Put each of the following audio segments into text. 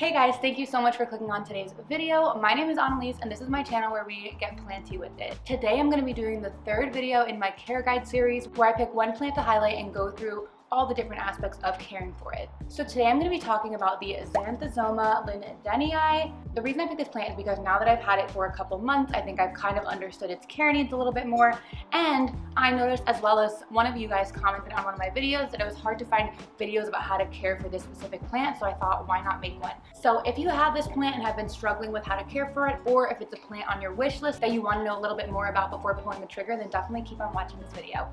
Hey guys, thank you so much for clicking on today's video. My name is Annalise and this is my channel where we get planty with it. Today I'm going to be doing the third video in my care guide series where I pick one plant to highlight and go through all the different aspects of caring for it. So today I'm going to be talking about the Xanthosoma Lindenii. The reason I picked this plant is because now that I've had it for a couple months, I think I've kind of understood its care needs a little bit more. And I noticed, as well as one of you guys commented on one of my videos, that it was hard to find videos about how to care for this specific plant. So I thought, why not make one? So if you have this plant and have been struggling with how to care for it, or if it's a plant on your wish list that you want to know a little bit more about before pulling the trigger, then definitely keep on watching this video.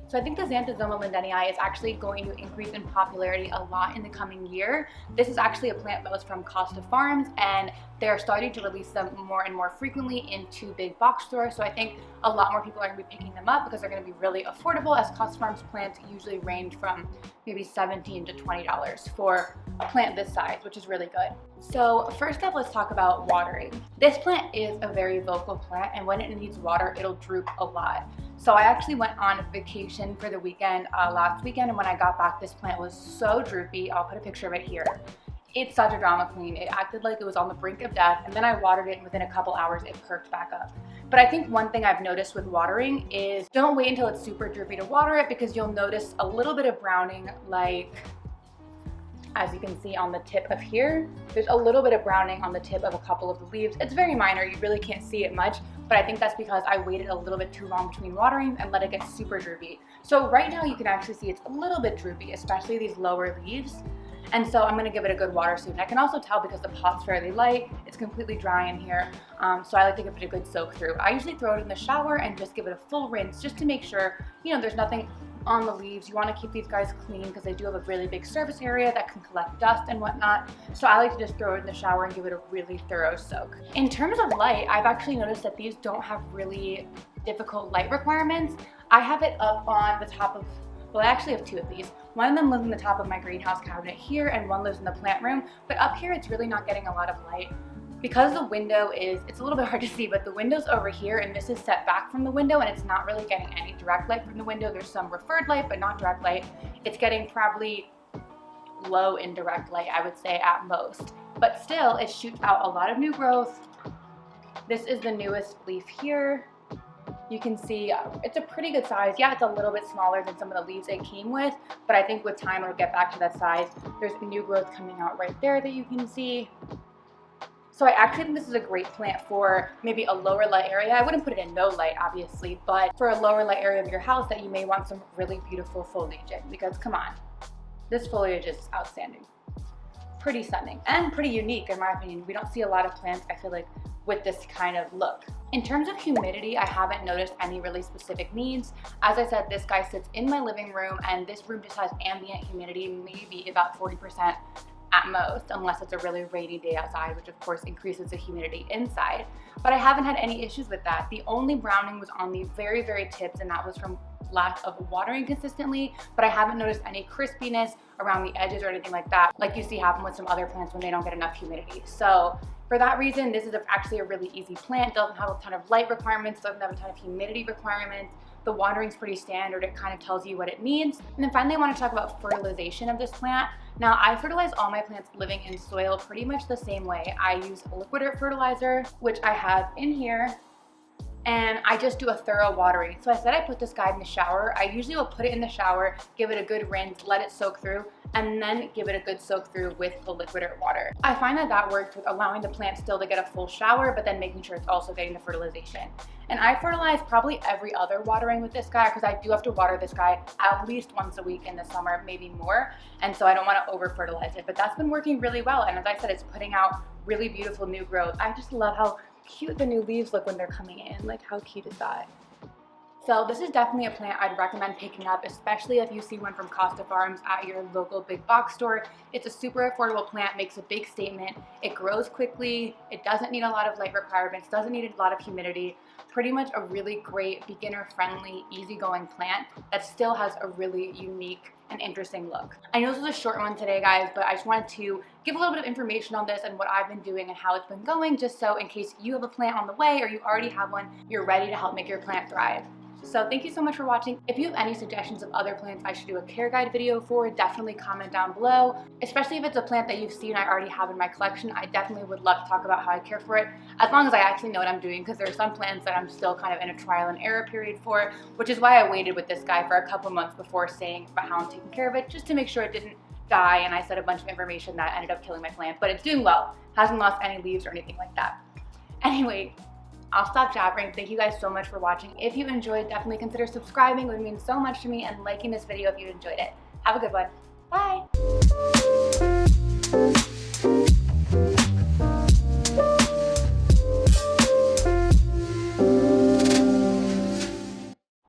So I think the Xanthosoma Lindenii is actually going to increase in popularity a lot in the coming year. This is actually a plant that was from Costa farms, and they're starting to release them more and more frequently into big box stores. So I think a lot more people are going to be picking them up because they're going to be really affordable, as Costa farms plants usually range from maybe $17 to $20 for a plant this size, which is really good. So first up, let's talk about watering. This plant is a very vocal plant, and when it needs water, it'll droop a lot. So I actually went on vacation for the weekend last weekend, and when I got back, this plant was so droopy. I'll put a picture of it here. It's such a drama queen. It acted like it was on the brink of death, and then I watered it, and within a couple hours it perked back up. But I think one thing I've noticed with watering is don't wait until it's super droopy to water it, because you'll notice a little bit of browning, like as you can see on the tip of here. There's a little bit of browning on the tip of a couple of the leaves. It's very minor, you really can't see it much, but I think that's because I waited a little bit too long between waterings and let it get super droopy. So right now you can actually see it's a little bit droopy, especially these lower leaves. And so I'm gonna give it a good water soon. I can also tell because the pot's fairly light, it's completely dry in here. So I like to give it a good soak through. I usually throw it in the shower and just give it a full rinse just to make sure, there's nothing on the leaves. You want to keep these guys clean because they do have a really big surface area that can collect dust and whatnot. So I like to just throw it in the shower and give it a really thorough soak. In terms of light, I've actually noticed that these don't have really difficult light requirements. I have it up on the top of, well, I actually have two of these. One of them lives in the top of my greenhouse cabinet here, and one lives in the plant room. But up here, it's really not getting a lot of light. Because the window it's a little bit hard to see, but the window's over here, and this is set back from the window, and it's not really getting any direct light from the window. There's some referred light, but not direct light. It's getting probably low indirect light, I would say, at most. But still, it shoots out a lot of new growth. This is the newest leaf here. You can see it's a pretty good size. Yeah, it's a little bit smaller than some of the leaves it came with, but I think with time it'll get back to that size. There's new growth coming out right there that you can see. So I actually think this is a great plant for maybe a lower light area. I wouldn't put it in no light, obviously, but for a lower light area of your house that you may want some really beautiful foliage in, because come on, this foliage is outstanding. Pretty stunning and pretty unique in my opinion. We don't see a lot of plants, I feel like, with this kind of look. In terms of humidity, I haven't noticed any really specific needs. As I said, this guy sits in my living room, and this room just has ambient humidity, maybe about 40% at most, unless it's a really rainy day outside, which of course increases the humidity inside. But I haven't had any issues with that. The only browning was on the very, very tips, and that was from lack of watering consistently, but I haven't noticed any crispiness around the edges or anything like that, like you see happen with some other plants when they don't get enough humidity. So for that reason, this is actually a really easy plant. It doesn't have a ton of light requirements, doesn't have a ton of humidity requirements. The watering's pretty standard. It kind of tells you what it needs. And then finally, I want to talk about fertilization of this plant. Now, I fertilize all my plants living in soil pretty much the same way. I use liquid earth fertilizer, which I have in here, and I just do a thorough watering. So I said I put this guy in the shower. I usually will put it in the shower, give it a good rinse, let it soak through, and then give it a good soak through with the liquid earth water. I find that that works with allowing the plant still to get a full shower, but then making sure it's also getting the fertilization. And I fertilize probably every other watering with this guy, because I do have to water this guy at least once a week in the summer, maybe more. And so I don't want to over fertilize it, but that's been working really well. And as I said, it's putting out really beautiful new growth. I just love how cute the new leaves look when they're coming in. Like, how cute is that? So this is definitely a plant I'd recommend picking up, especially if you see one from Costa Farms at your local big box store. It's a super affordable plant, makes a big statement. It grows quickly. It doesn't need a lot of light requirements, doesn't need a lot of humidity. pretty much a really great beginner-friendly, easygoing plant that still has a really unique and interesting look. I know this was a short one today, guys, but I just wanted to give a little bit of information on this and what I've been doing and how it's been going, just so in case you have a plant on the way or you already have one, you're ready to help make your plant thrive. So thank you so much for watching. If you have any suggestions of other plants I should do a care guide video for, definitely comment down below. Especially if it's a plant that you've seen I already have in my collection, I definitely would love to talk about how I care for it, as long as I actually know what I'm doing, because there are some plants that I'm still kind of in a trial and error period for, which is why I waited with this guy for a couple months before saying about how I'm taking care of it, just to make sure it didn't die and I said a bunch of information that ended up killing my plant. But it's doing well, hasn't lost any leaves or anything like that. Anyway, I'll stop jabbering. Thank you guys so much for watching. If you enjoyed, definitely consider subscribing. It would mean so much to me, and liking this video if you enjoyed it. Have a good one. Bye.